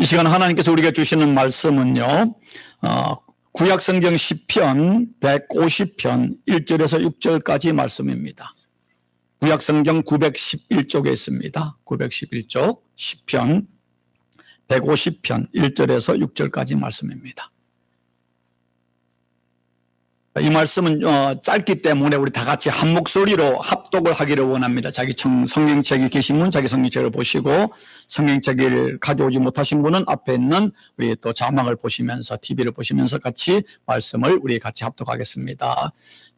이 시간 하나님께서 우리가 주시는 말씀은요, 구약성경 시편 150편 1절에서 6절까지 말씀입니다. 구약성경 911쪽에 있습니다. 911쪽 시편 150편 1절에서 6절까지 말씀입니다. 이 말씀은 짧기 때문에 우리 다 같이 한 목소리로 합독을 하기를 원합니다. 자기 성경책이 계신 분 자기 성경책을 보시고, 성경책을 가져오지 못하신 분은 앞에 있는 우리 또 자막을 보시면서 TV를 보시면서 같이 말씀을 우리 같이 합독하겠습니다.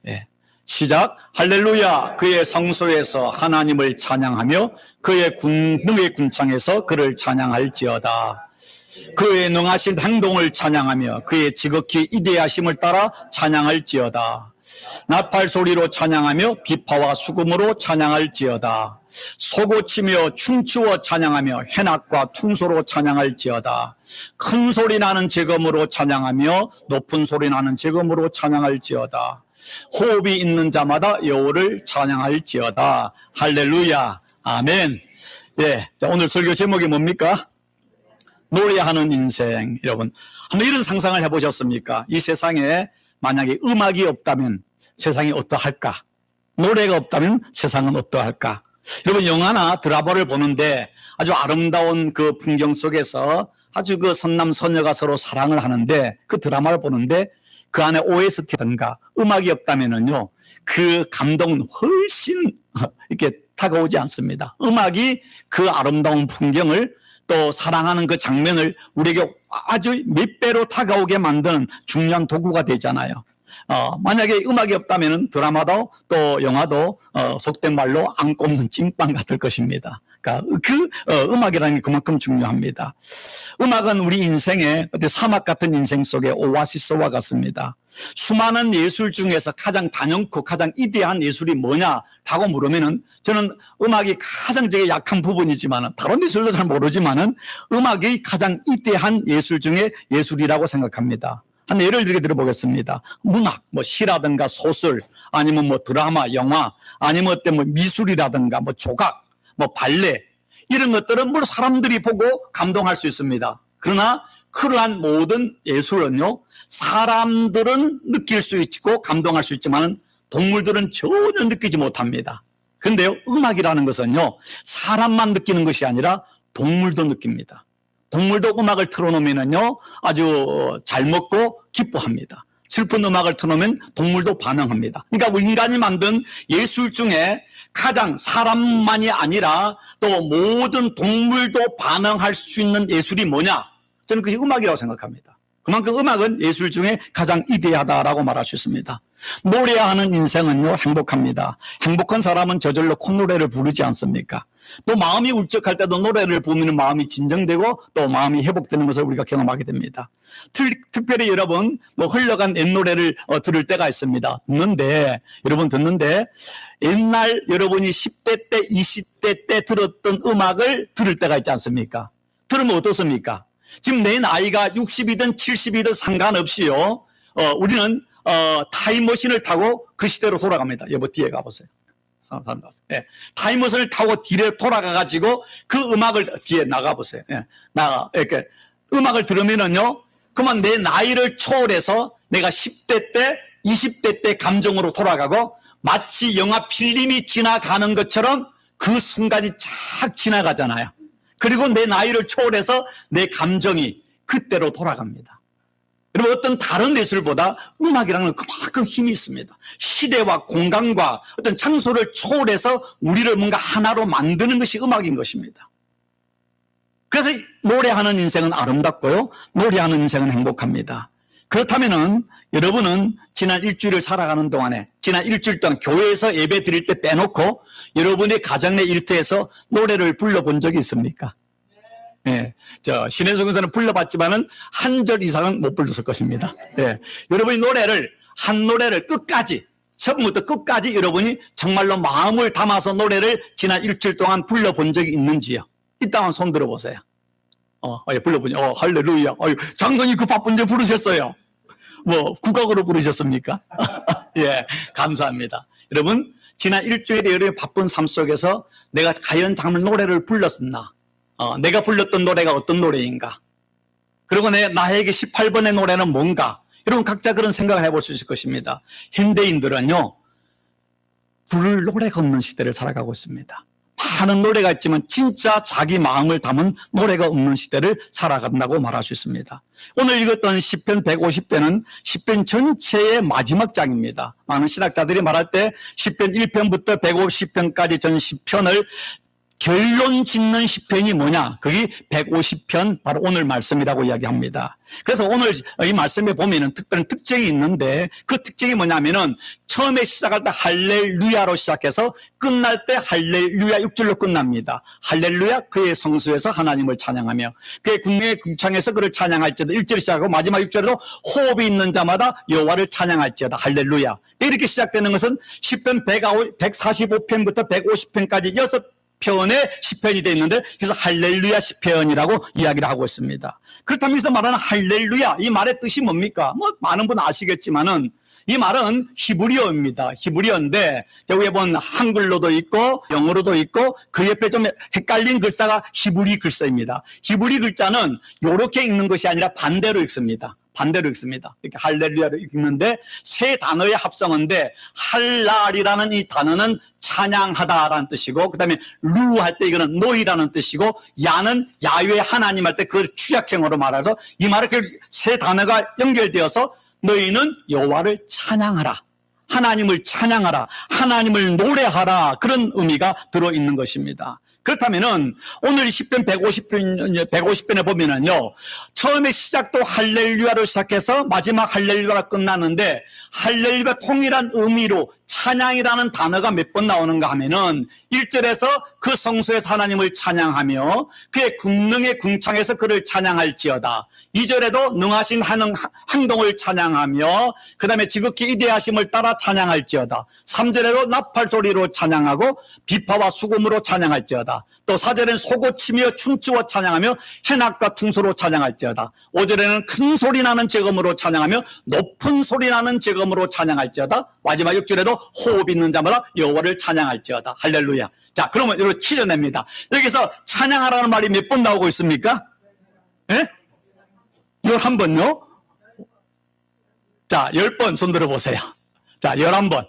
예. 시작. 할렐루야. 그의 성소에서 하나님을 찬양하며 그의 능의 군창에서 그를 찬양할지어다. 그의 능하신 행동을 찬양하며 그의 지극히 이대하심을 따라 찬양할지어다. 나팔 소리로 찬양하며 비파와 수금으로 찬양할지어다. 소고치며 춤추어 찬양하며 해낙과 퉁소로 찬양할지어다. 큰 소리 나는 제금으로 찬양하며 높은 소리 나는 제금으로 찬양할지어다. 호흡이 있는 자마다 여호와를 찬양할지어다. 할렐루야. 아멘. 예, 자, 오늘 설교 제목이 뭡니까? 노래하는 인생. 여러분, 한번 이런 상상을 해보셨습니까? 이 세상에 만약에 음악이 없다면 세상이 어떠할까? 노래가 없다면 세상은 어떠할까? 여러분, 영화나 드라마를 보는데 아주 아름다운 그 풍경 속에서 아주 그 선남 선녀가 서로 사랑을 하는데, 그 드라마를 보는데 그 안에 OST든가 음악이 없다면은요, 그 감동은 훨씬 이렇게 다가오지 않습니다. 음악이 그 아름다운 풍경을 또 사랑하는 그 장면을 우리에게 아주 몇 배로 다가오게 만드는 중요한 도구가 되잖아요. 만약에 음악이 없다면 드라마도 또 영화도 속된 말로 안 꼽는 찐빵 같을 것입니다. 그러니까 음악이라는 게 그만큼 중요합니다. 음악은 우리 인생의 사막 같은 인생 속의 오아시스와 같습니다. 수많은 예술 중에서 가장 단연코 가장 이대한 예술이 뭐냐라고 물으면은, 저는 음악이 가장 제게 약한 부분이지만은, 다른 예술도 잘 모르지만은 음악이 가장 이대한 예술 중에 예술이라고 생각합니다. 한 예를 들게 들어보겠습니다. 문학, 뭐 시라든가 소설, 아니면 뭐 드라마, 영화, 아니면 어떤 뭐 미술이라든가 뭐 조각, 뭐 발레, 이런 것들은 뭐 사람들이 보고 감동할 수 있습니다. 그러나 그러한 모든 예술은요, 사람들은 느낄 수 있고 감동할 수 있지만 동물들은 전혀 느끼지 못합니다. 그런데요, 음악이라는 것은요, 사람만 느끼는 것이 아니라 동물도 느낍니다. 동물도 음악을 틀어놓으면요, 아주 잘 먹고 기뻐합니다. 슬픈 음악을 틀어놓으면 동물도 반응합니다. 그러니까 인간이 만든 예술 중에 가장 사람만이 아니라 또 모든 동물도 반응할 수 있는 예술이 뭐냐? 저는 그것이 음악이라고 생각합니다. 그만큼 음악은 예술 중에 가장 이대하다라고 말할 수 있습니다. 노래하는 인생은요, 행복합니다. 행복한 사람은 저절로 콧노래를 부르지 않습니까? 또 마음이 울적할 때도 노래를 부르면 마음이 진정되고 또 마음이 회복되는 것을 우리가 경험하게 됩니다. 특별히 여러분, 뭐 흘러간 옛노래를 들을 때가 있습니다. 듣는데 옛날 여러분이 10대 때, 20대 때 들었던 음악을 들을 때가 있지 않습니까? 들으면 어떻습니까? 지금 내 나이가 60이든 70이든 상관없이요, 우리는 타임머신을 타고 그 시대로 돌아갑니다. 여보, 뒤에 가보세요. 예. 타임머신을 타고 뒤에 돌아가가지고 그 음악을 뒤에 나가보세요. 예. 이렇게 음악을 들으면은요, 그만 내 나이를 초월해서 내가 10대 때, 20대 때 감정으로 돌아가고, 마치 영화 필름이 지나가는 것처럼 그 순간이 쫙 지나가잖아요. 그리고 내 나이를 초월해서 내 감정이 그때로 돌아갑니다. 여러분, 어떤 다른 예술보다 음악이라는 건 그만큼 힘이 있습니다. 시대와 공간과 어떤 장소를 초월해서 우리를 뭔가 하나로 만드는 것이 음악인 것입니다. 그래서 노래하는 인생은 아름답고요, 노래하는 인생은 행복합니다. 그렇다면은 여러분은 지난 일주일을 살아가는 동안에, 지난 일주일 동안 교회에서 예배 드릴 때 빼놓고 여러분의 가정 내 일터에서 노래를 불러본 적이 있습니까? 예, 신혜성에서는 불러봤지만은 한 절 이상은 못 불렀을 것입니다. 예, 여러분이 한 노래를 끝까지, 처음부터 끝까지 여러분이 정말로 마음을 담아서 노래를 지난 일주일 동안 불러본 적이 있는지요? 이따 손 들어보세요. 예, 불러보죠. 할렐루야. 장로님 그 바쁜데 부르셨어요. 뭐, 국악으로 부르셨습니까? 예, 감사합니다. 여러분, 지난 일주일에 여러분의 바쁜 삶 속에서 내가 과연 정말 노래를 불렀었나? 내가 불렀던 노래가 어떤 노래인가? 그리고 나에게 18번의 노래는 뭔가? 여러분 각자 그런 생각을 해볼 수 있을 것입니다. 현대인들은요, 부를 노래가 없는 시대를 살아가고 있습니다. 많은 노래가 있지만 진짜 자기 마음을 담은 노래가 없는 시대를 살아간다고 말할 수 있습니다. 오늘 읽었던 시편 150편은 시편 전체의 마지막 장입니다. 많은 신학자들이 말할 때 시편 1편부터 150편까지 전 시편을 결론 짓는 시편이 뭐냐? 그게 150편 바로 오늘 말씀이라고 이야기합니다. 그래서 오늘 이 말씀에 보면은 특별한 특징이 있는데 그 특징이 뭐냐면은 처음에 시작할 때 할렐루야로 시작해서 끝날 때 할렐루야 6절로 끝납니다. 할렐루야 그의 성소에서 하나님을 찬양하며 그의 궁의 궁창에서 그를 찬양할지어다 1절 시작하고 마지막 6절에도 호흡이 있는 자마다 여호와를 찬양할지어다 할렐루야. 이렇게 시작되는 것은 시편 145편부터 150편까지 6편의 시편이 되어 있는데 그래서 할렐루야 시편이라고 이야기를 하고 있습니다. 그렇다면 여기서 말하는 할렐루야 이 말의 뜻이 뭡니까? 많은 분 아시겠지만은 이 말은 히브리어입니다. 히브리어인데 여기에 보면 한글로도 있고 영어로도 있고 그 옆에 좀 헷갈린 글자가 히브리 글자입니다. 히브리 글자는 이렇게 읽는 것이 아니라 반대로 읽습니다. 반대로 읽습니다. 이렇게 할렐루야로 읽는데 세 단어의 합성어인데 할랄이라는 이 단어는 찬양하다라는 뜻이고 그 다음에 루 할 때 이거는 노이라는 뜻이고 야는 야외 하나님 할 때 그걸 취약형으로 말해서 이 말을 세 단어가 연결되어서 너희는 여호와를 찬양하라. 하나님을 찬양하라. 하나님을 노래하라. 그런 의미가 들어있는 것입니다. 그렇다면은 오늘 시편 150편에 보면은요, 처음에 시작도 할렐루야로 시작해서 마지막 할렐루야가 끝나는데 할렐루야 통일한 의미로 찬양이라는 단어가 몇 번 나오는가 하면은 1절에서 그 성소에서 하나님을 찬양하며 그의 궁능의 궁창에서 그를 찬양할지어다. 2절에도 능하신 행동을 찬양하며 그 다음에 지극히 이대하심을 따라 찬양할지어다. 3절에도 나팔소리로 찬양하고 비파와 수금으로 찬양할지어다. 또 4절에는 소고치며 춤추어 찬양하며 해낙과 퉁소로 찬양할지어다. 5절에는 큰 소리 나는 제금으로 찬양하며 높은 소리 나는 제금으로 찬양할지어다. 마지막 6절에도 호흡 있는 자마다 여호와를 찬양할지어다. 할렐루야. 자, 그러면 이렇게 퀴즈냅니다. 여기서 찬양하라는 말이 몇 번 나오고 있습니까? 예? 11번요? 자, 10번 손 들어보세요. 자, 11번,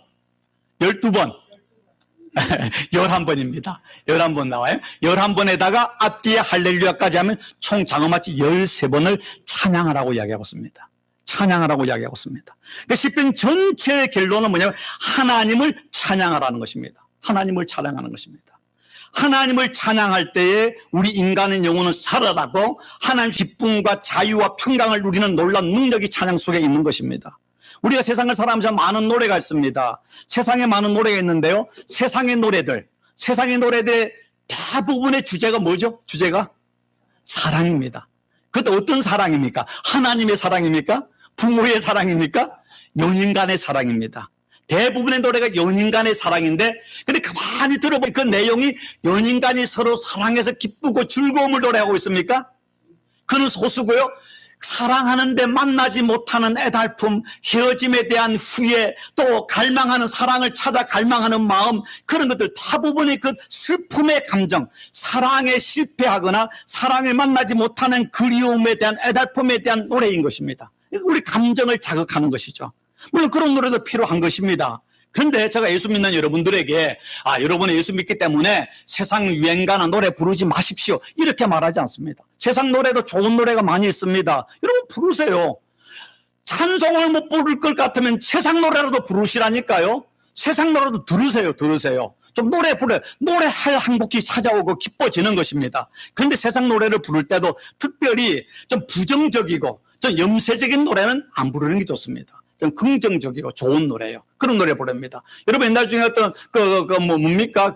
12번, 11번입니다. 11번 나와요. 11번에다가 앞뒤에 할렐루야까지 하면 총 장어마치 13번을 찬양하라고 이야기하고 있습니다. 찬양하라고 이야기하고 있습니다. 그러니까 시편 전체의 결론은 뭐냐면 하나님을 찬양하라는 것입니다. 하나님을 찬양하는 것입니다. 하나님을 찬양할 때에 우리 인간의 영혼은 살아나고 하나님의 기쁨과 자유와 평강을 누리는 놀라운 능력이 찬양 속에 있는 것입니다. 우리가 세상을 살아가면서 많은 노래가 있습니다. 세상에 많은 노래가 있는데요. 세상의 노래들의 대부분의 주제가 뭐죠? 주제가 사랑입니다. 그것도 어떤 사랑입니까? 하나님의 사랑입니까? 부모의 사랑입니까? 연인 간의 사랑입니다. 대부분의 노래가 연인 간의 사랑인데 근데 가만히 들어보면 그 내용이 연인 간이 서로 사랑해서 기쁘고 즐거움을 노래하고 있습니까? 그는 소수고요. 사랑하는데 만나지 못하는 애달픔, 헤어짐에 대한 후회, 또 갈망하는 사랑을 찾아 갈망하는 마음, 그런 것들 대부분의 그 슬픔의 감정, 사랑에 실패하거나 사랑을 만나지 못하는 그리움에 대한 애달픔에 대한 노래인 것입니다. 우리 감정을 자극하는 것이죠. 물론 그런 노래도 필요한 것입니다. 그런데 제가 예수 믿는 여러분들에게 여러분은 예수 믿기 때문에 세상 유행가나 노래 부르지 마십시오 이렇게 말하지 않습니다. 세상 노래도 좋은 노래가 많이 있습니다. 여러분 부르세요. 찬송을 못 부를 것 같으면 세상 노래라도 부르시라니까요. 세상 노래도 들으세요. 좀 노래할 행복이 찾아오고 기뻐지는 것입니다. 그런데 세상 노래를 부를 때도 특별히 좀 부정적이고 좀 염세적인 노래는 안 부르는 게 좋습니다. 좀 긍정적이고 좋은 노래예요. 그런 노래 부릅니다. 여러분 옛날 중에 어떤 뭡니까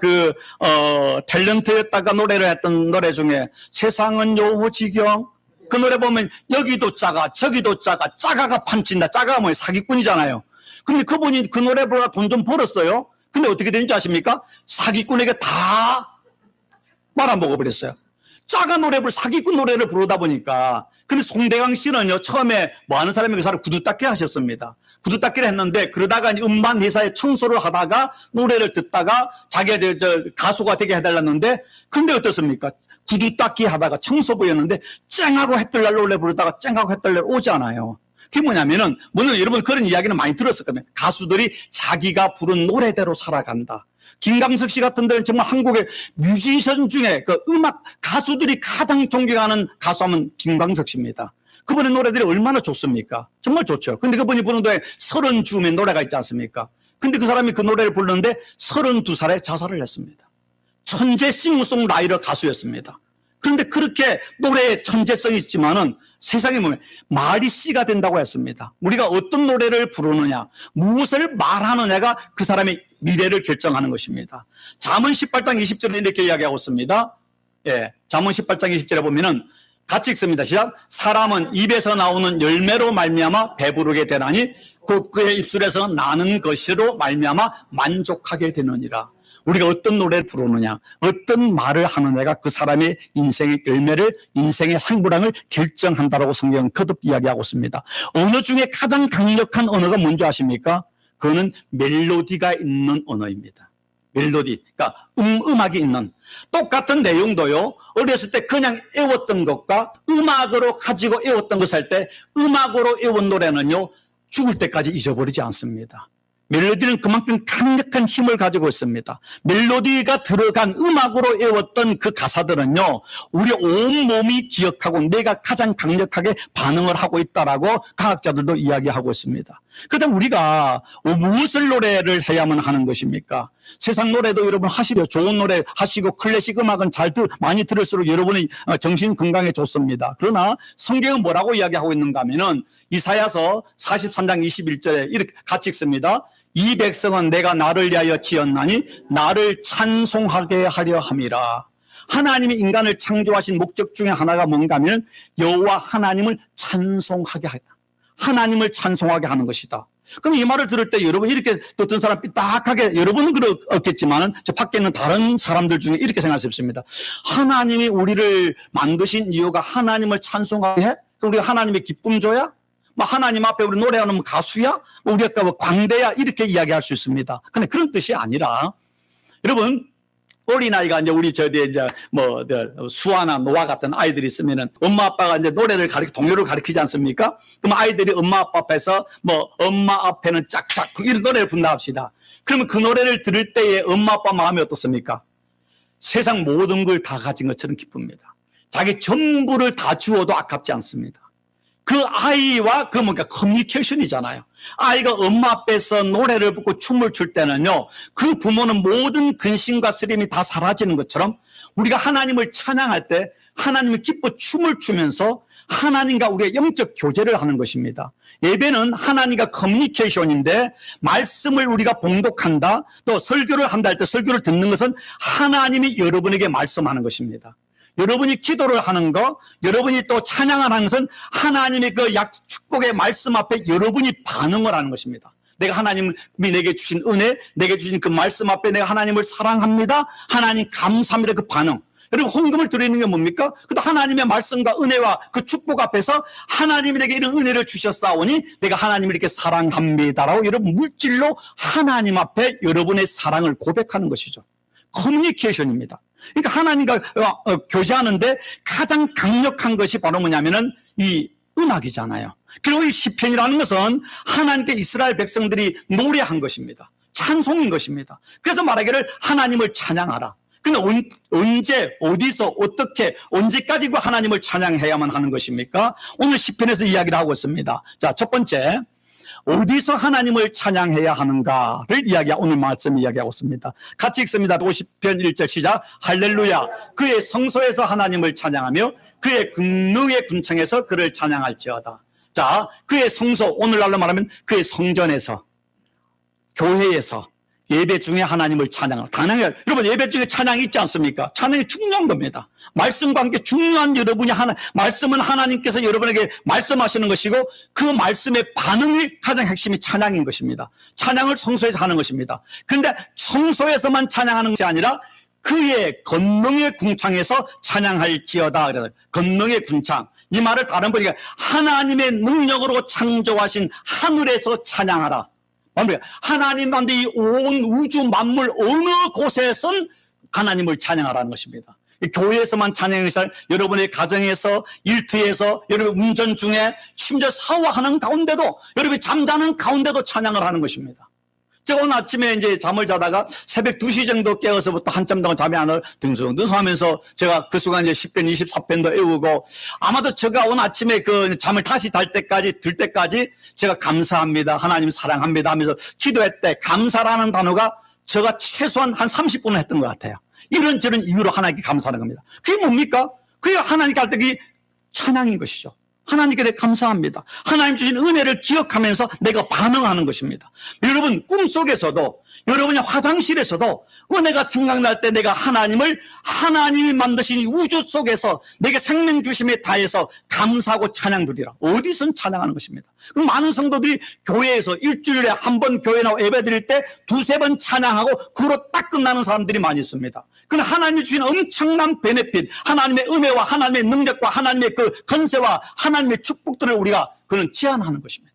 탤런트였다가 노래를 했던 노래 중에 세상은 요지경 그 노래 보면 여기도 작아 저기도 작아가 판친다. 작아가 뭐예요? 사기꾼이잖아요. 근데 그분이 그 노래 부르다 돈 좀 벌었어요. 근데 어떻게 되는지 아십니까? 사기꾼에게 다 말아먹어버렸어요. 작아 사기꾼 노래를 부르다 보니까. 근데 송대강 씨는요, 처음에 뭐 하는 사람이 그 사람 구두닦기 하셨습니다. 구두닦기를 했는데, 그러다가 음반 회사에 청소를 하다가 노래를 듣다가 자기가 가수가 되게 해달랐는데, 근데 어떻습니까? 구두 닦기 하다가 청소부였는데 쨍하고 해뜰날 노래 부르다가 쨍하고 해뜰날 오잖아요. 그게 뭐냐면은, 물론 여러분 그런 이야기는 많이 들었을 겁니다. 가수들이 자기가 부른 노래대로 살아간다. 김광석 씨 같은 데는 정말 한국의 뮤지션 중에 그 음악 가수들이 가장 존경하는 가수하면 김광석 씨입니다. 그분의 노래들이 얼마나 좋습니까? 정말 좋죠. 근데 그분이 부른 노래 30줌의 노래가 있지 않습니까? 근데 그 사람이 그 노래를 부르는데 32살에 자살을 했습니다. 천재 싱어송라이터 가수였습니다. 그런데 그렇게 노래에 천재성이 있지만은 세상에 보면 말이 씨가 된다고 했습니다. 우리가 어떤 노래를 부르느냐, 무엇을 말하느냐가 그 사람의 미래를 결정하는 것입니다. 잠언 18장 20절에 이렇게 이야기하고 있습니다. 예, 잠언 18장 20절에 보면은 같이 읽습니다. 시작. 사람은 입에서 나오는 열매로 말미암아 배부르게 되나니 곧 그의 입술에서 나는 것으로 말미암아 만족하게 되느니라. 우리가 어떤 노래를 부르느냐, 어떤 말을 하느냐가 그 사람의 인생의 열매를, 인생의 행보량을 결정한다라고 성경은 거듭 이야기하고 있습니다. 언어 중에 가장 강력한 언어가 뭔지 아십니까? 그거는 멜로디가 있는 언어입니다. 멜로디, 그러니까 음악이 있는. 똑같은 내용도요, 어렸을 때 그냥 외웠던 것과 음악으로 가지고 외웠던 것을 할 때 음악으로 외운 노래는요, 죽을 때까지 잊어버리지 않습니다. 멜로디는 그만큼 강력한 힘을 가지고 있습니다. 멜로디가 들어간 음악으로 외웠던 그 가사들은요, 우리 온몸이 기억하고 내가 가장 강력하게 반응을 하고 있다라고 과학자들도 이야기하고 있습니다. 그렇다면 우리가 무엇을 노래를 해야만 하는 것입니까? 세상 노래도 여러분 하시려 좋은 노래 하시고 클래식 음악은 많이 들을수록 여러분의 정신 건강에 좋습니다. 그러나 성경은 뭐라고 이야기하고 있는가 하면은 이사야서 43장 21절에 이렇게 같이 읽습니다. 이 백성은 내가 나를 위하여 지었나니 나를 찬송하게 하려 함이라. 하나님이 인간을 창조하신 목적 중에 하나가 뭔가 하면 여호와 하나님을 찬송하게 하다. 하나님을 찬송하게 하는 것이다. 그럼 이 말을 들을 때 여러분 이렇게 어떤 사람 삐딱하게, 여러분은 그렇겠지만은 저 밖에 있는 다른 사람들 중에 이렇게 생각할 수 있습니다. 하나님이 우리를 만드신 이유가 하나님을 찬송하게 해? 그럼 우리가 하나님의 기쁨 줘야? 뭐 하나님 앞에 우리 노래하는 가수야? 뭐 우리가 뭐 광대야? 이렇게 이야기할 수 있습니다. 근데 그런 뜻이 아니라, 여러분, 어린아이가 이제 우리 저기 이제 뭐 수아나 노아 같은 아이들이 있으면은 엄마 아빠가 이제 노래를 동요를 가르치지 않습니까? 그럼 아이들이 엄마 아빠 앞에서 뭐 엄마 앞에는 짝짝 이런 노래를 부른다 합시다. 그러면 그 노래를 들을 때에 엄마 아빠 마음이 어떻습니까? 세상 모든 걸 다 가진 것처럼 기쁩니다. 자기 전부를 다 주어도 아깝지 않습니다. 그 아이와 그 뭔가 커뮤니케이션이잖아요. 아이가 엄마 앞에서 노래를 부르고 춤을 출 때는요, 그 부모는 모든 근심과 쓰림이 다 사라지는 것처럼 우리가 하나님을 찬양할 때 하나님을 기뻐 춤을 추면서 하나님과 우리의 영적 교제를 하는 것입니다. 예배는 하나님과 커뮤니케이션인데, 말씀을 우리가 봉독한다, 또 설교를 한다 할 때 설교를 듣는 것은 하나님이 여러분에게 말씀하는 것입니다. 여러분이 기도를 하는 거, 여러분이 또 찬양을 하는 것은 하나님의 그 축복의 말씀 앞에 여러분이 반응을 하는 것입니다. 내가 하나님이 내게 주신 은혜, 내게 주신 그 말씀 앞에 내가 하나님을 사랑합니다, 하나님 감사합니다, 그 반응. 여러분 헌금을 드리는 게 뭡니까? 그것도 하나님의 말씀과 은혜와 그 축복 앞에서 하나님이 내게 이런 은혜를 주셨사오니 내가 하나님을 이렇게 사랑합니다라고 여러분 물질로 하나님 앞에 여러분의 사랑을 고백하는 것이죠. 커뮤니케이션입니다. 그러니까 하나님과 교제하는데 가장 강력한 것이 바로 뭐냐면은 이 음악이잖아요. 그리고 이 시편이라는 것은 하나님께 이스라엘 백성들이 노래한 것입니다. 찬송인 것입니다. 그래서 말하기를 하나님을 찬양하라. 근데 언제, 어디서, 어떻게, 언제까지 그 하나님을 찬양해야만 하는 것입니까? 오늘 시편에서 이야기를 하고 있습니다. 자, 첫 번째, 어디서 하나님을 찬양해야 하는가를 오늘 말씀 이야기하고 있습니다. 같이 읽습니다. 50편 1절 시작. 할렐루야. 그의 성소에서 하나님을 찬양하며 그의 긍능의 군청에서 그를 찬양할지어다. 자, 그의 성소, 오늘날로 말하면 그의 성전에서, 교회에서, 예배 중에 하나님을 찬양하라. 당연히 여러분 예배 중에 찬양이 있지 않습니까? 찬양이 중요한 겁니다. 말씀과 함께 중요한 여러분이 말씀은 하나님께서 여러분에게 말씀하시는 것이고 그 말씀의 반응이 가장 핵심이 찬양인 것입니다. 찬양을 성소에서 하는 것입니다. 그런데 성소에서만 찬양하는 것이 아니라 그의 권능의 궁창에서 찬양할지어다. 권능의 궁창. 이 말을 다른 분이 하나님의 능력으로 창조하신 하늘에서 찬양하라. 하나님 만든 이 온 우주 만물 어느 곳에선 하나님을 찬양하라는 것입니다. 교회에서만 찬양이 아니라 여러분의 가정에서, 일터에서, 여러분 운전 중에, 심지어 샤워하는 가운데도, 여러분이 잠자는 가운데도 찬양을 하는 것입니다. 제가 오늘 아침에 이제 잠을 자다가 새벽 2시 정도 깨어서부터 한참 동안 잠이 안 올 등수하면서 제가 그 순간 이제 10편, 24편도 외우고, 아마도 제가 오늘 아침에 그 잠을 다시 들 때까지 제가 감사합니다, 하나님 사랑합니다 하면서 기도할 때 감사라는 단어가 제가 최소한 한 30분은 했던 것 같아요. 이런저런 이유로 하나님께 감사하는 겁니다. 그게 뭡니까? 그게 하나님께 할 때 그게 찬양인 것이죠. 하나님께 내가 감사합니다. 하나님 주신 은혜를 기억하면서 내가 반응하는 것입니다. 여러분 꿈속에서도, 여러분의 화장실에서도 은혜가 생각날 때 내가 하나님이 만드신 이 우주 속에서 내게 생명 주심에 다해서 감사하고 찬양 드리라. 어디선 찬양하는 것입니다. 그럼 많은 성도들이 교회에서 일주일에 한 번 교회 나와 예배 드릴 때 두세 번 찬양하고 그로 딱 끝나는 사람들이 많이 있습니다. 그는 하나님이 주신 엄청난 베네핏, 하나님의 은혜와 하나님의 능력과 하나님의 그 건세와 하나님의 축복들을 우리가 그는 제한하는 것입니다.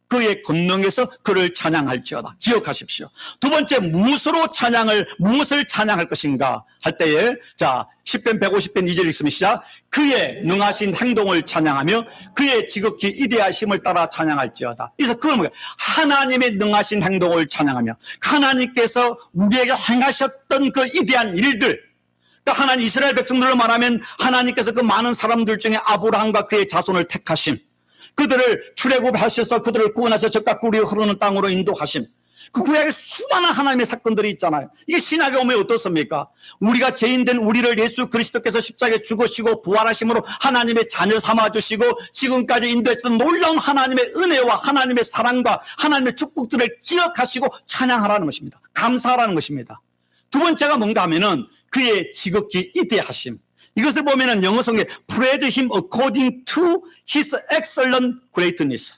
그의 권능에서 그를 찬양할지어다. 기억하십시오. 두 번째, 무엇을 찬양할 것인가 할 때에, 자, 10편 150편 2절 읽으면 시작. 그의 능하신 행동을 찬양하며 그의 지극히 이대하심을 따라 찬양할지어다. 그래서 그건 뭐예요? 하나님의 능하신 행동을 찬양하며 하나님께서 우리에게 행하셨던 그 이대한 일들, 그러니까 하나님 이스라엘 백성들로 말하면 하나님께서 그 많은 사람들 중에 아브라함과 그의 자손을 택하심, 그들을 출애굽하셔서 그들을 구원하셔서 적과 꿀이 흐르는 땅으로 인도하심, 그 구약에 수많은 하나님의 사건들이 있잖아요. 이게 신약에 오면 어떻습니까? 우리가 죄인된 우리를 예수 그리스도께서 십자가에 죽으시고 부활하심으로 하나님의 자녀 삼아주시고 지금까지 인도했던 놀라운 하나님의 은혜와 하나님의 사랑과 하나님의 축복들을 기억하시고 찬양하라는 것입니다. 감사하라는 것입니다. 두 번째가 뭔가 하면은 그의 지극히 이대하심. 이것을 보면은 영어 성경에 praise him according to his excellent greatness.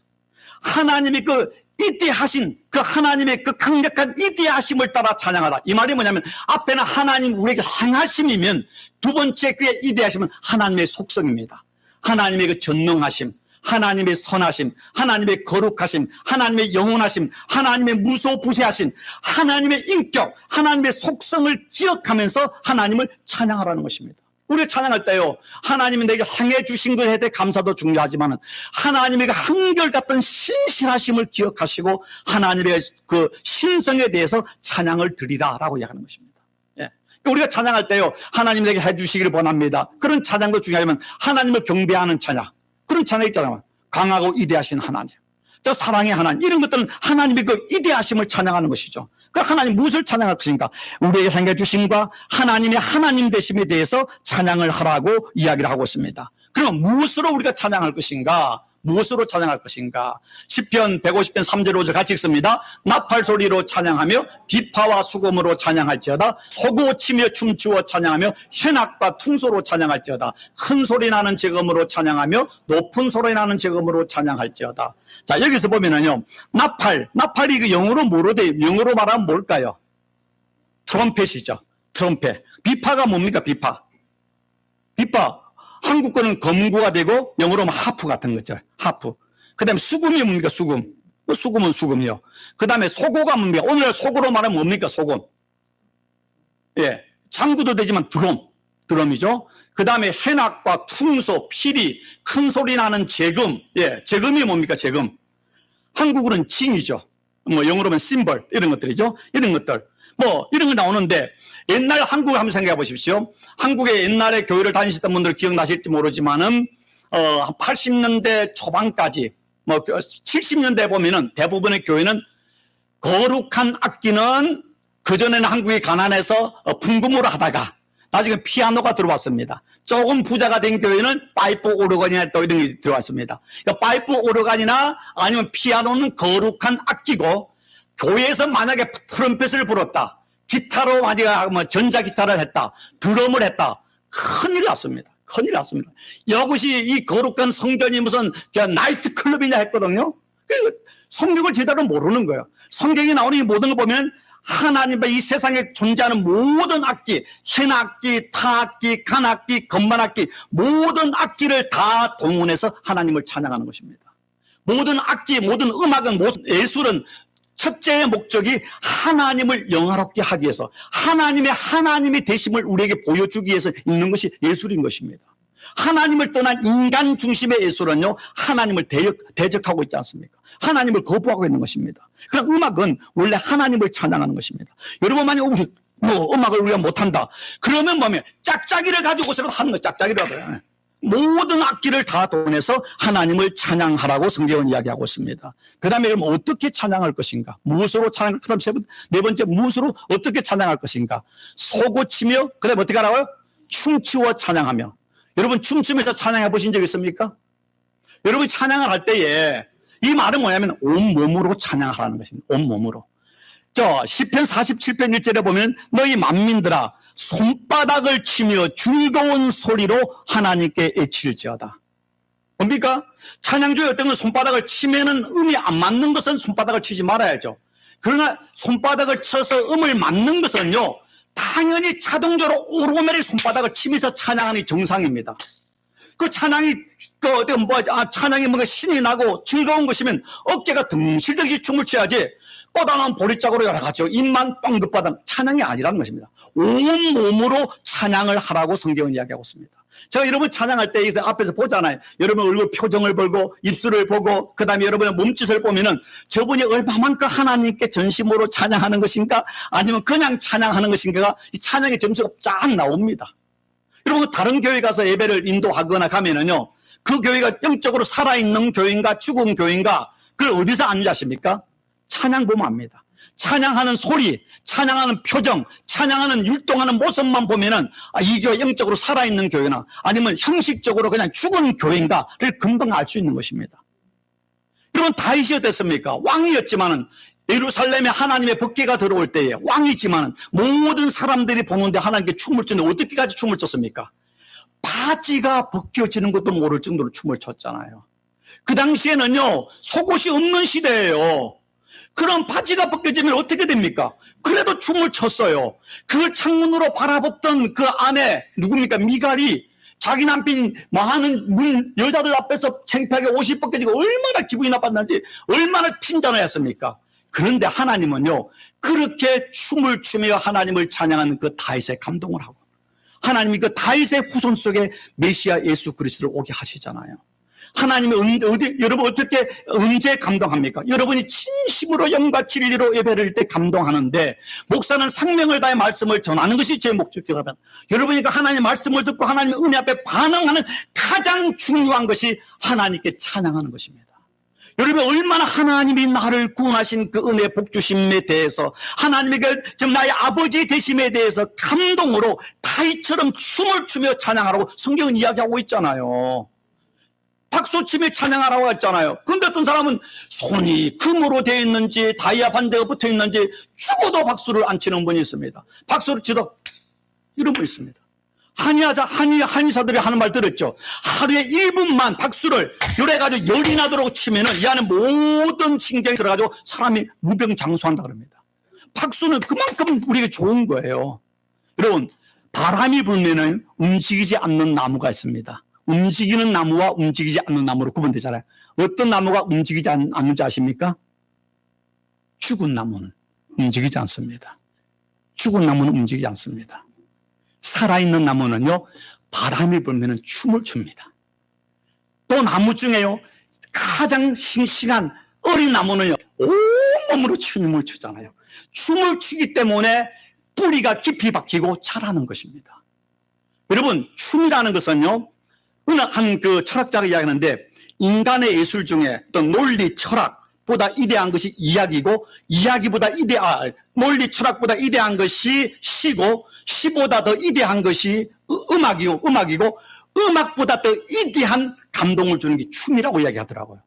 하나님이 그 이대하신 그 하나님의 그 강력한 이대하심을 따라 찬양하라. 이 말이 뭐냐면 앞에는 하나님 우리에게 행하심이면 두 번째 그의 이대하심은 하나님의 속성입니다. 하나님의 그 전능하심, 하나님의 선하심, 하나님의 거룩하심, 하나님의 영원하심, 하나님의 무소부재하심, 하나님의 인격, 하나님의 속성을 기억하면서 하나님을 찬양하라는 것입니다. 우리가 찬양할 때요, 하나님이 내게 행해 주신 것에 대해 감사도 중요하지만 하나님의 그 한결같은 신실하심을 기억하시고 하나님의 그 신성에 대해서 찬양을 드리라라고 이야기하는 것입니다. 예. 그러니까 우리가 찬양할 때요, 하나님 내게 해 주시기를 원합니다. 그런 찬양도 중요하지만 하나님을 경배하는 찬양, 그런 찬양 있잖아요. 강하고 이대하신 하나님, 저 사랑의 하나님, 이런 것들은 하나님의 그 이대하심을 찬양하는 것이죠. 그 하나님 무엇을 찬양할 것인가? 우리에게 행해 주심과 하나님의 하나님 되심에 대해서 찬양을 하라고 이야기를 하고 있습니다. 그럼 무엇으로 우리가 찬양할 것인가? 무엇으로 찬양할 것인가? 시편 150편 3절 5절 같이 읽습니다. 나팔 소리로 찬양하며 비파와 수금으로 찬양할지어다. 소고치며 춤추어 찬양하며 현악과 퉁소로 찬양할지어다. 큰 소리 나는 제금으로 찬양하며 높은 소리 나는 제금으로 찬양할지어다. 자, 여기서 보면은요, 나팔이 그 영어로 뭐로 돼요? 영어로 말하면 뭘까요? 트럼펫이죠. 트럼펫. 비파가 뭡니까? 비파. 한국 거는 검구가 되고 영어로 하면 하프 같은 거죠. 하프. 그 다음에 수금이 뭡니까? 수금. 수금은 수금이요. 그 다음에 소고가 뭡니까? 오늘날 소고로 말하면 뭡니까? 소금. 예. 장구도 되지만 드럼이죠. 그 다음에 hen악과 퉁소, 피리, 큰 소리 나는 제금. 예. 제금이 뭡니까? 제금. 한국어는 징이죠. 영어로 하면 심벌. 이런 것들이죠. 이런 것들. 이런 거 나오는데, 옛날 한국 한번 생각해 보십시오. 한국에 옛날에 교회를 다니셨던 분들 기억나실지 모르지만은, 80년대 초반까지, 70년대 보면은 대부분의 교회는 거룩한 악기는 그전에는 한국이 가난해서 풍금으로 하다가, 나중에 피아노가 들어왔습니다. 조금 부자가 된 교회는 파이프 오르간이나 또 이런 게 들어왔습니다. 그러니까 파이프 오르간이나 아니면 피아노는 거룩한 악기고, 교회에서 만약에 트럼펫을 불었다, 기타로 만약에 전자기타를 했다, 드럼을 했다, 큰일 났습니다. 큰일 났습니다. 이것이 이 거룩한 성전이 무슨 나이트 클럽이냐 했거든요. 성경을 제대로 모르는 거예요. 성경에 나오는 이 모든 걸 보면 하나님과 이 세상에 존재하는 모든 악기, 현악기, 타악기, 간악기, 건반악기, 모든 악기를 다 동원해서 하나님을 찬양하는 것입니다. 모든 악기, 모든 음악은, 모든 예술은 첫째의 목적이 하나님을 영화롭게 하기 위해서 하나님의 되심을 우리에게 보여주기 위해서 있는 것이 예술인 것입니다. 하나님을 떠난 인간 중심의 예술은요, 하나님을 대적하고 있지 않습니까? 하나님을 거부하고 있는 것입니다. 그럼 음악은 원래 하나님을 찬양하는 것입니다. 여러분, 만약 음악을 우리가 못한다 그러면 뭐면 짝짝이를 가지고서라도 하는 거, 짝짝이라도 모든 악기를 다 동원해서 하나님을 찬양하라고 성경은 이야기하고 있습니다. 그 다음에 여러분, 어떻게 찬양할 것인가? 무엇으로 찬양할 것인가? 그 다음 네 번째, 무엇으로 어떻게 찬양할 것인가? 소고치며, 그 다음에 어떻게 하라고요? 춤추어 찬양하며. 여러분, 춤추면서 찬양해 보신 적 있습니까? 여러분이 찬양을 할 때에 이 말은 뭐냐면 온몸으로 찬양하라는 것입니다. 온몸으로. 시편 47편 1절에 보면 너희 만민들아 손바닥을 치며 즐거운 소리로 하나님께 외칠지어다. 뭡니까? 찬양주에 어떤 건 손바닥을 치면은 음이 안 맞는 것은 손바닥을 치지 말아야죠. 그러나 손바닥을 쳐서 음을 맞는 것은요, 당연히 자동적으로 오로멜이 손바닥을 치면서 찬양하는 정상입니다. 그 찬양이 찬양이 뭔가 신이 나고 즐거운 것이면 어깨가 덩실덩실 춤을 춰야지, 뻗어나온 보리짝으로 여러 가지 입만 뻥긋받은 찬양이 아니라는 것입니다. 온몸으로 찬양을 하라고 성경은 이야기하고 있습니다. 제가 여러분 찬양할 때 앞에서 보잖아요. 여러분 얼굴 표정을 보고 입술을 보고 그 다음에 여러분의 몸짓을 보면은 저분이 얼마만큼 하나님께 전심으로 찬양하는 것인가 아니면 그냥 찬양하는 것인가가 이 찬양의 점수가 쫙 나옵니다. 여러분 다른 교회 가서 예배를 인도하거나 가면은요, 그 교회가 영적으로 살아있는 교회인가 죽은 교회인가 그걸 어디서 아는지 아십니까? 찬양 보면 압니다. 찬양하는 소리, 찬양하는 표정, 찬양하는 율동하는 모습만 보면은 이 교회 영적으로 살아있는 교회나 아니면 형식적으로 그냥 죽은 교회인가를 금방 알 수 있는 것입니다. 여러분 다윗이 어땠습니까? 왕이었지만은 예루살렘에 하나님의 법궤가 들어올 때에 왕이지만은 모든 사람들이 보는데 하나님께 춤을 추는데 어떻게까지 춤을 췄습니까? 바지가 벗겨지는 것도 모를 정도로 춤을 췄잖아요. 그 당시에는요, 속옷이 없는 시대예요. 그럼 바지가 벗겨지면 어떻게 됩니까? 그래도 춤을 췄어요. 그걸 창문으로 바라봤던 그 아내 누굽니까? 미갈이 자기 남편이 많은 여자들 앞에서 창피하게 옷이 벗겨지고 얼마나 기분이 나빴는지 얼마나 핀잔을 했습니까? 그런데 하나님은요, 그렇게 춤을 추며 하나님을 찬양하는 그 다윗에 감동을 하고 하나님이 그 다윗의 후손 속에 메시아 예수 그리스도를 오게 하시잖아요. 하나님이 여러분 어떻게 언제 감동합니까? 여러분이 진심으로 영과 진리로 예배를 할 때 감동하는데, 목사는 생명을 다해 말씀을 전하는 것이 제 목적이라면 여러분이 그 하나님의 말씀을 듣고 하나님의 은혜 앞에 반응하는 가장 중요한 것이 하나님께 찬양하는 것입니다. 여러분 얼마나 하나님이 나를 구원하신 그 은혜 복주심에 대해서 하나님의 나의 아버지 되심에 대해서 감동으로 다윗처럼 춤을 추며 찬양하라고 성경은 이야기하고 있잖아요. 박수치며 찬양하라고 했잖아요. 그런데 어떤 사람은 손이 금으로 되어 있는지 다이아 반대가 붙어 있는지 죽어도 박수를 안 치는 분이 있습니다. 박수를 치도 이런 분이 있습니다. 한의사들이 하는 말 들었죠. 하루에 1분만 박수를 요래가지고 열이 나도록 치면은 이 안에 모든 신경이 들어가지고 사람이 무병장수한다 그럽니다. 박수는 그만큼 우리에게 좋은 거예요. 여러분, 바람이 불면은 움직이지 않는 나무가 있습니다. 움직이는 나무와 움직이지 않는 나무로 구분되잖아요. 어떤 나무가 움직이지 않는지 아십니까? 죽은 나무는 움직이지 않습니다. 죽은 나무는 움직이지 않습니다. 살아있는 나무는요, 바람이 불면 춤을 춥니다. 또 나무 중에요, 가장 싱싱한 어린 나무는요, 온몸으로 춤을 추잖아요. 춤을 추기 때문에 뿌리가 깊이 박히고 자라는 것입니다. 여러분, 춤이라는 것은요, 어느 한 그 철학자가 이야기하는데, 인간의 예술 중에 또 논리 철학보다 이대한 것이 이야기고, 논리 철학보다 이대한 것이 시고, 시보다 더 이대한 것이 음악이고, 음악보다 더 이대한 감동을 주는 게 춤이라고 이야기하더라고요.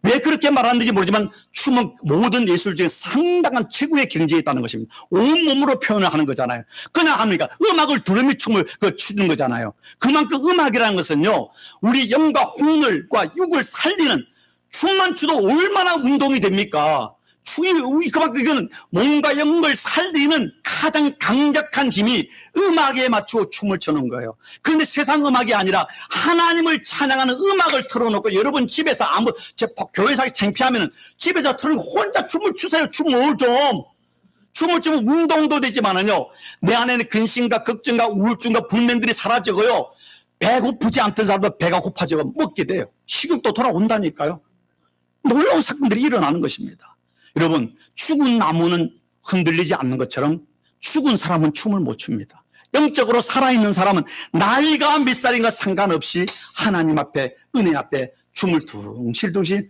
왜 그렇게 말하는지 모르지만 춤은 모든 예술 중에 상당한 최고의 경지에 있다는 것입니다. 온몸으로 표현을 하는 거잖아요. 그냥 합니까? 음악을 들으며 춤을 추는 거잖아요. 그만큼 음악이라는 것은요, 우리 영과 홍열과 육을 살리는, 춤만 추도 얼마나 운동이 됩니까? 그만큼 이거는 몸과 영을 살리는 가장 강력한 힘이 음악에 맞추어 춤을 추는 거예요. 그런데 세상 음악이 아니라 하나님을 찬양하는 음악을 틀어놓고 여러분 집에서 교회에서 창피하면 집에서 틀어놓고 혼자 춤을 추세요. 춤을 추면 운동도 되지만은요, 내 안에는 근심과 걱정과 우울증과 불면들이 사라지고요, 배고프지 않던 사람도 배가 고파지고 먹게 돼요. 식욕도 돌아온다니까요. 놀라운 사건들이 일어나는 것입니다. 여러분, 죽은 나무는 흔들리지 않는 것처럼 죽은 사람은 춤을 못 춥니다. 영적으로 살아있는 사람은 나이가 몇 살인가 상관없이 하나님 앞에, 은혜 앞에 춤을 둥실둥실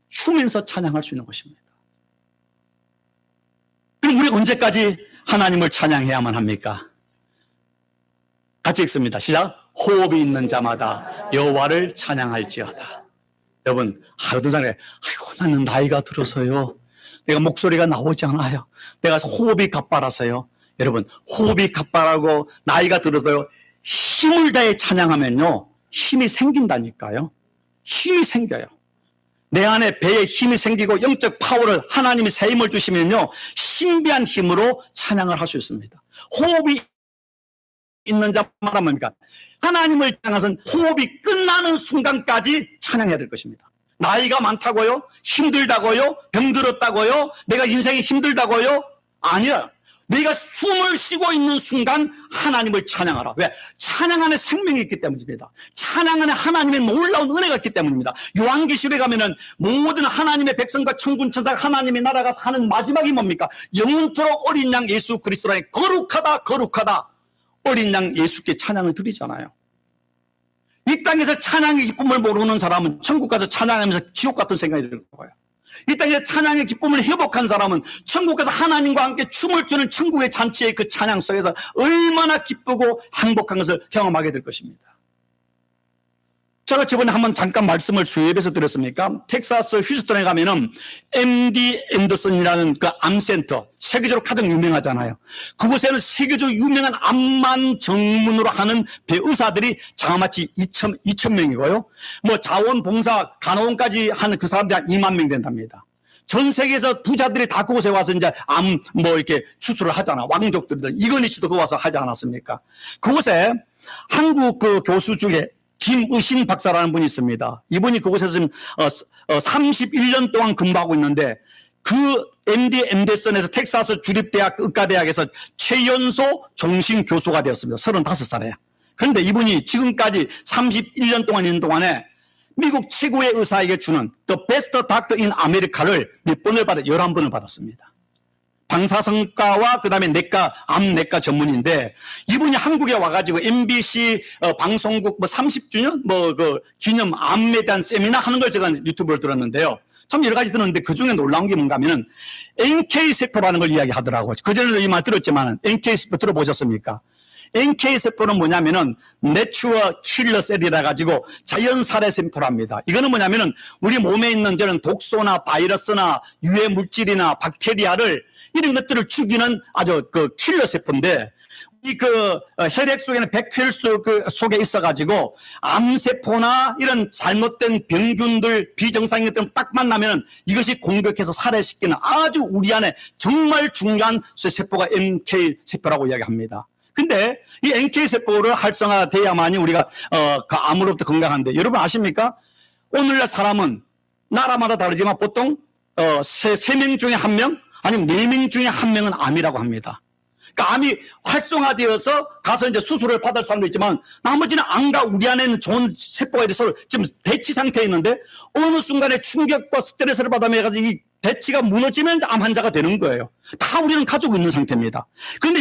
추면서 찬양할 수 있는 것입니다. 그럼 우리 언제까지 하나님을 찬양해야만 합니까? 같이 읽습니다. 시작. 호흡이 있는 자마다 여호와를 찬양할지어다. 여러분, 어떤 사람이 아이고 나는 나이가 들어서요, 내가 목소리가 나오지 않아요, 내가 호흡이 가빠라서요. 여러분, 호흡이 가빠라고 나이가 들어서요, 힘을 다해 찬양하면요 힘이 생긴다니까요. 힘이 생겨요. 내 안에 배에 힘이 생기고 영적 파워를 하나님이 새 힘을 주시면요 신비한 힘으로 찬양을 할 수 있습니다. 호흡이 있는 자 말하면 뭡니까? 하나님을 찬양하는 호흡이 끝나는 순간까지 찬양해야 될 것입니다. 나이가 많다고요? 힘들다고요? 병들었다고요? 내가 인생이 힘들다고요? 아니야. 내가 숨을 쉬고 있는 순간 하나님을 찬양하라. 왜? 찬양 안에 생명이 있기 때문입니다. 찬양 안에 하나님의 놀라운 은혜가 있기 때문입니다. 요한계시록에 가면은 모든 하나님의 백성과 천군 천사 하나님의 나라가 사는 마지막이 뭡니까? 영원토록 어린 양 예수 그리스도라니 거룩하다 거룩하다. 어린 양 예수께 찬양을 드리잖아요. 이 땅에서 찬양의 기쁨을 모르는 사람은 천국 가서 찬양하면서 지옥 같은 생각이 들 거예요. 이 땅에서 찬양의 기쁨을 회복한 사람은 천국 가서 하나님과 함께 춤을 추는 천국의 잔치의 그 찬양 속에서 얼마나 기쁘고 행복한 것을 경험하게 될 것입니다. 제가 저번에 한번 잠깐 말씀을 수협에서 드렸습니까? 텍사스 휴스턴에 가면은 MD 앤더슨이라는 그 암센터, 세계적으로 가장 유명하잖아요. 그곳에는 세계적으로 유명한 암만 전문으로 하는 의사들이 장마치 2,000명이고요. 뭐 자원봉사, 간호원까지 하는 그 사람들이 한 2만 명 된답니다. 전 세계에서 부자들이 다 그곳에 와서 이제 이렇게 수술을 하잖아. 왕족들, 이건희 씨도 그곳 와서 하지 않았습니까? 그곳에 한국 그 교수 중에 김의신 박사라는 분이 있습니다. 이분이 그곳에서 지금 31년 동안 근무하고 있는데 그 MD 앤더슨에서 텍사스 주립대학 의과대학에서 최연소 종신교수가 되었습니다. 35살에. 그런데 이분이 지금까지 31년 동안 있는 동안에 미국 최고의 의사에게 주는 The Best Doctor in America를 몇 번을 11번을 받았습니다. 방사선과와 그 다음에 암내과 전문인데 이분이 한국에 와가지고 MBC 방송국 30주년 기념 암에 대한 세미나 하는 걸 제가 유튜브를 들었는데요. 참 여러 가지 들었는데 그 중에 놀라운 게 뭔가 하면은 NK세포라는 걸 이야기하더라고요. 그전에도 이 말 들었지만 NK세포 들어보셨습니까? NK세포는 뭐냐면은 내추럴 킬러 셀이라 가지고 자연살해 세포랍니다. 이거는 뭐냐면은 우리 몸에 있는 저런 독소나 바이러스나 유해 물질이나 박테리아를 이런 것들을 죽이는 아주 그 킬러 세포인데 이 혈액 속에는 백혈수 속에 있어가지고 암세포나 이런 잘못된 병균들 비정상인 것들 딱 만나면 이것이 공격해서 살해시키는 아주 우리 안에 정말 중요한 세포가 NK세포라고 이야기합니다. 근데 이 NK세포를 활성화돼야만이 우리가 그 암으로부터 건강한데 여러분 아십니까? 오늘날 사람은 나라마다 다르지만 보통 3명 중에 1명 아니면 4명 중에 1명은 암이라고 합니다. 그러니까 암이 활성화되어서 가서 이제 수술을 받을 사람도 있지만 나머지는 암과 우리 안에는 좋은 세포가 있어서 지금 대치 상태에 있는데 어느 순간에 충격과 스트레스를 받아서 이 대치가 무너지면 암 환자가 되는 거예요. 다 우리는 가지고 있는 상태입니다. 그런데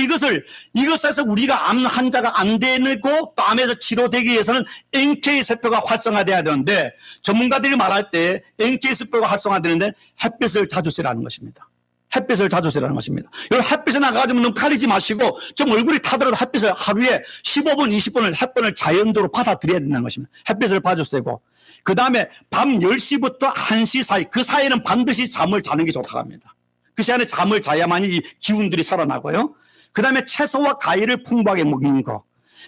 이것에서 우리가 암 환자가 안 되고 또 암에서 치료되기 위해서는 NK세포가 활성화돼야 되는데 전문가들이 말할 때 NK세포가 활성화되는데 햇빛을 자주 쐬라는 것입니다. 햇빛을 자주 쐬라는 것입니다. 여러분 햇빛에 나가가지고 너무 가리지 마시고 좀 얼굴이 타더라도 햇빛을 하루에 15분, 20분을 햇빛을 자연도로 받아들여야 된다는 것입니다. 햇빛을 자주 쐬고 그 다음에 밤 10시부터 1시 사이 그 사이에는 반드시 잠을 자는 게 좋다고 합니다. 그 시간에 잠을 자야만이 이 기운들이 살아나고요. 그 다음에 채소와 과일을 풍부하게 먹는 거,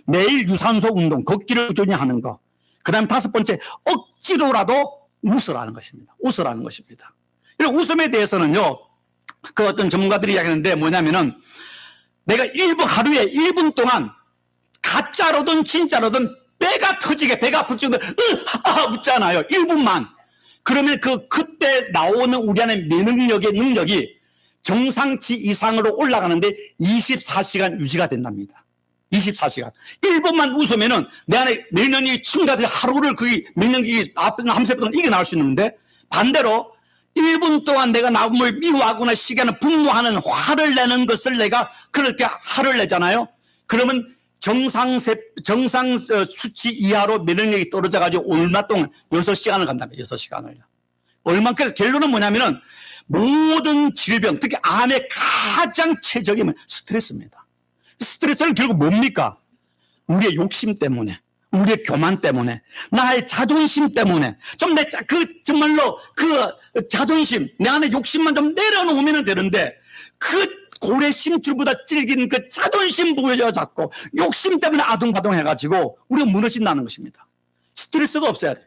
매일 유산소 운동, 걷기를 꾸준히 하는 거, 그 다음에 5번째 억지로라도 웃으라는 것입니다. 웃으라는 것입니다. 이런 웃음에 대해서는요, 그 어떤 전문가들이 이야기하는데 뭐냐면은 내가 하루에 1분 동안 가짜로든 진짜로든 배가 터지게 배가 아플 정도로 웃잖아요. 1분만. 그러면 그때 나오는 우리 안에 능력이 정상치 이상으로 올라가는데 24시간 유지가 된답니다. 24시간. 1분만 웃으면은 내 안에 면역력이 층가돼서 하루를 면역력이 함세 동안 이겨나갈 수 있는데, 반대로 1분 동안 내가 남을 미워하거나 시기하는 분노하는 화를 내는 것을 내가 그렇게 화를 내잖아요. 그러면 정상 수치 이하로 면역력이 떨어져가지고 얼마 동안 6시간을 간답니다. 6시간을요. 그래서 결론은 뭐냐면은 모든 질병, 특히 암의 가장 최적임은 스트레스입니다. 스트레스는 결국 뭡니까? 우리의 욕심 때문에, 우리의 교만 때문에, 나의 자존심 때문에, 정말로 자존심, 내 안에 욕심만 좀 내려놓으면 되는데, 고래 심줄보다 질긴 자존심 부여잡고 욕심 때문에 아둥바둥 해가지고 우리가 무너진다는 것입니다. 스트레스가 없어야 돼요.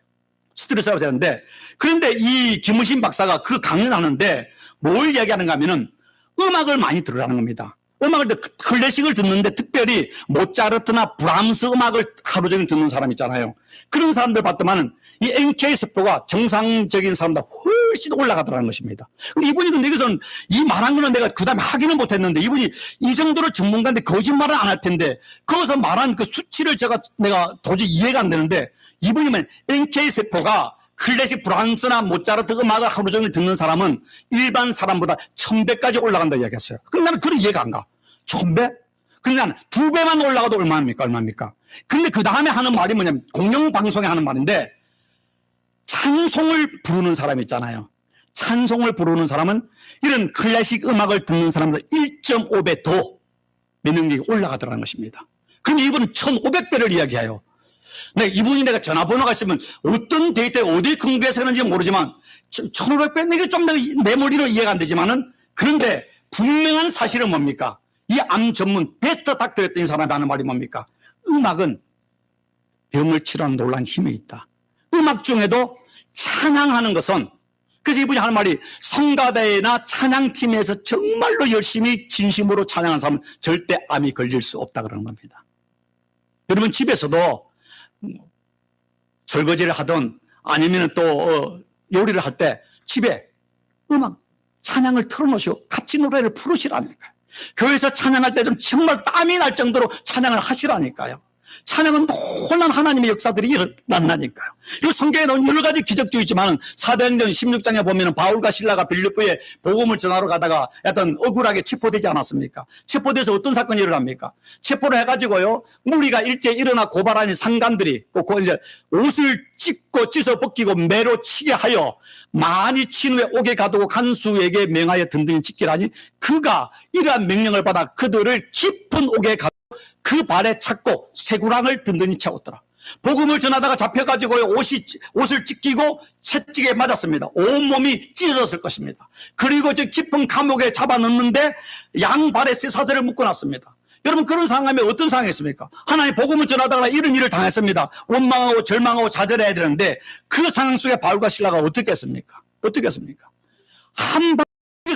스트레스가 되는데, 그런데 이 김우신 박사가 강연하는데 뭘 이야기하는가 하면은 음악을 많이 들으라는 겁니다. 클래식을 듣는데 특별히 모차르트나 브람스 음악을 하루 종일 듣는 사람 있잖아요. 그런 사람들 봤더만은 이 NK세포가 정상적인 사람보다 훨씬 올라가더라는 것입니다. 근데 이분이 근데 여기서는 이 말한 거는 내가 그 다음에 확인은 못했는데, 이분이 이 정도로 전문가인데 거짓말은 안 할 텐데 거기서 말한 그 수치를 내가 도저히 이해가 안 되는데, 이분이 면 NK세포가 클래식 브람스나 모차르트 음악을 하루 종일 듣는 사람은 일반 사람보다 1000배까지 올라간다 이야기했어요. 근데 나는 그런 이해가 안 가. 1000배? 근데 나는 2배만 올라가도 얼마입니까? 근데 그 다음에 하는 말이 뭐냐면, 공영방송에 하는 말인데, 찬송을 부르는 사람 있잖아요. 찬송을 부르는 사람은 이런 클래식 음악을 듣는 사람보다 1.5배 더 면역력이 올라가더라는 것입니다. 그럼 이분은 1500배를 이야기해요. 이분이 내가 전화번호가 있으면 어떤 데이터에 어디 근거해서 그런지 모르지만 1500배? 이게 좀 내 머리로 이해가 안 되지만은, 그런데 분명한 사실은 뭡니까? 이 암 전문 베스트 닥터였던 사람이 하는 말이 뭡니까? 음악은 병을 치료하는 놀라운 힘이 있다. 음악 중에도 찬양하는 것은, 그래서 이분이 하는 말이 성가대나 찬양팀에서 정말로 열심히 진심으로 찬양하는 사람은 절대 암이 걸릴 수 없다 그러는 겁니다. 여러분 집에서도 설거지를 하든 아니면 또 요리를 할 때 집에 음악 찬양을 틀어놓으시고 같이 노래를 부르시라니까요. 교회에서 찬양할 때 좀 정말 땀이 날 정도로 찬양을 하시라니까요. 찬양은 놀라운 하나님의 역사들이 일어난다니까요. 이 성경에 나온 여러 가지 기적도 있지만 사도행전 16장에 보면 바울과 실라가 빌립보에 복음을 전하러 가다가 약간 억울하게 체포되지 않았습니까? 체포돼서 어떤 사건이 일어납니까? 체포를 해가지고요, 무리가 일제히 일어나 고발하는 상관들이 이제 옷을 찢어 벗기고 매로 치게 하여 많이 친 후에 옥에 가두고 간수에게 명하여 든든히 지키라니, 그가 이러한 명령을 받아 그들을 깊은 옥에 가두고 그 발에 찾고 쇠구랑을 든든히 채웠더라. 복음을 전하다가 잡혀가지고 옷을 찢기고 채찍에 맞았습니다. 온몸이 찢어졌을 것입니다. 그리고 저 깊은 감옥에 잡아넣는데 양발에 쇠사슬을 묶어놨습니다. 여러분 그런 상황이면 어떤 상황이었습니까? 하나님 복음을 전하다가 이런 일을 당했습니다. 원망하고 절망하고 좌절해야 되는데 그 상황 속에 바울과 실라가 어떻게 했습니까?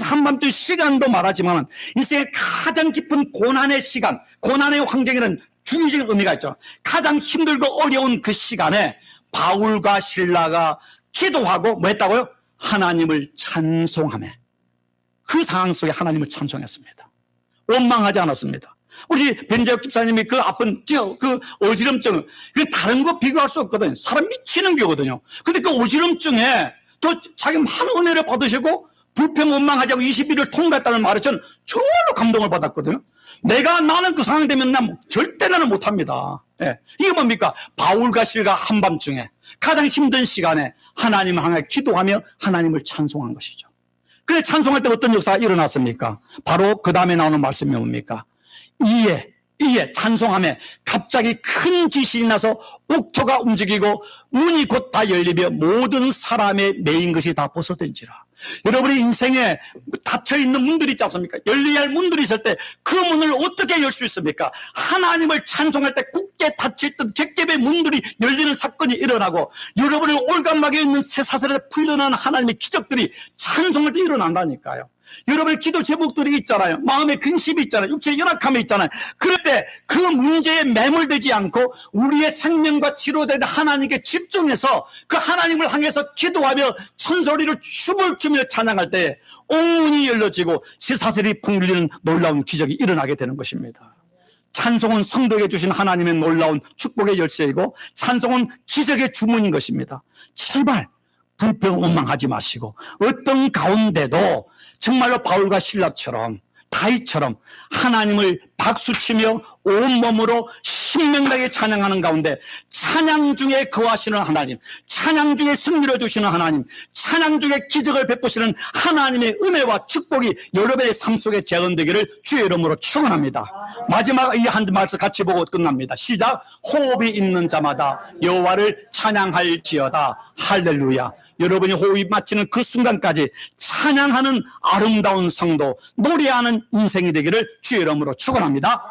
한밤중 시간도 말하지만 인생의 가장 깊은 고난의 시간, 고난의 환경이라는 중의적인 의미가 있죠. 가장 힘들고 어려운 그 시간에 바울과 실라가 기도하고 뭐 했다고요? 하나님을 찬송하며 그 상황 속에 하나님을 찬송했습니다. 원망하지 않았습니다. 우리 변재혁 집사님이 그 아픈 그 어지럼증, 그 다른 거 비교할 수 없거든요. 사람 미치는 거거든요. 근데 그 어지럼증에 또 자기 많은 은혜를 받으시고 불평 원망하지 않고 21을 통과했다는 말에 저는 정말로 감동을 받았거든요. 나는 그 상황 되면 절대 나는 못합니다. 예. 이게 뭡니까? 바울과 실가 한밤중에 가장 힘든 시간에 하나님을 향해 기도하며 하나님을 찬송한 것이죠. 그래 찬송할 때 어떤 역사가 일어났습니까? 바로 그 다음에 나오는 말씀이 뭡니까? 이에 찬송하며 갑자기 큰 지진이 나서 옥토가 움직이고 문이 곧 다 열리며 모든 사람의 매인 것이 다 벗어든지라. 여러분의 인생에 닫혀있는 문들이 있지 않습니까? 열려야 할 문들이 있을 때 그 문을 어떻게 열 수 있습니까? 하나님을 찬송할 때 굳게 닫혀있던 객geb의 문들이 열리는 사건이 일어나고 여러분을 올감막에 있는 쇠사슬에 풀려나는 하나님의 기적들이 찬송할 때 일어난다니까요. 여러분의 기도 제목들이 있잖아요. 마음의 근심이 있잖아요. 육체의 연약함이 있잖아요. 그럴 때 그 문제에 매몰되지 않고 우리의 생명과 치료되는 하나님께 집중해서 그 하나님을 향해서 기도하며 천소리로 춤을 추며 찬양할 때 옥문이 열려지고 쇠사슬이 풀리는 놀라운 기적이 일어나게 되는 것입니다. 찬송은 성도에게 주신 하나님의 놀라운 축복의 열쇠이고 찬송은 기적의 주문인 것입니다. 제발 불평 원망하지 마시고 어떤 가운데도 정말로 바울과 실라처럼 다윗처럼 하나님을 박수치며 온몸으로 신명나게 찬양하는 가운데 찬양 중에 거하시는 하나님, 찬양 중에 승리를 주시는 하나님, 찬양 중에 기적을 베푸시는 하나님의 은혜와 축복이 여러분의 삶 속에 재현되기를 주의 이름으로 축원합니다. 마지막 이 한 말씀 같이 보고 끝납니다. 시작. 호흡이 있는 자마다 여호와를 찬양할지어다. 할렐루야. 여러분이 호흡이 마치는 그 순간까지 찬양하는 아름다운 성도, 노래하는 인생이 되기를 주의 이름으로 축원합니다.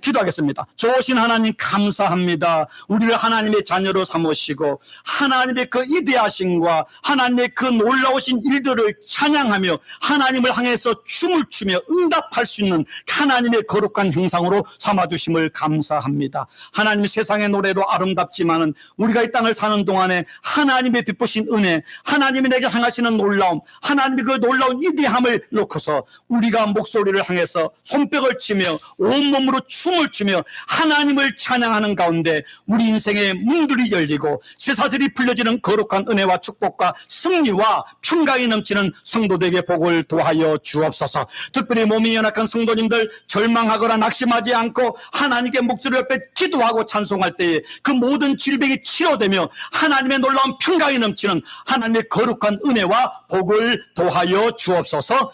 기도하겠습니다. 좋으신 하나님 감사합니다. 우리를 하나님의 자녀로 삼으시고 하나님의 그 이대하심과 하나님의 그 놀라우신 일들을 찬양하며 하나님을 향해서 춤을 추며 응답할 수 있는 하나님의 거룩한 형상으로 삼아주심을 감사합니다. 하나님 세상의 노래도 아름답지만은 우리가 이 땅을 사는 동안에 하나님의 베푸신 은혜, 하나님이 내게 향하시는 놀라움, 하나님의 그 놀라운 이대함을 놓고서 우리가 목소리를 향해서 손뼉을 치며 온몸으로 춤을 추며 하나님을 찬양하는 가운데 우리 인생의 문들이 열리고 쇠사슬이 풀려지는 거룩한 은혜와 축복과 승리와 평강이 넘치는 성도들에게 복을 도하여 주옵소서. 특별히 몸이 연약한 성도님들 절망하거나 낙심하지 않고 하나님께 목소리 옆에 기도하고 찬송할 때에 그 모든 질병이 치료되며 하나님의 놀라운 평강이 넘치는 하나님의 거룩한 은혜와 복을 도하여 주옵소서.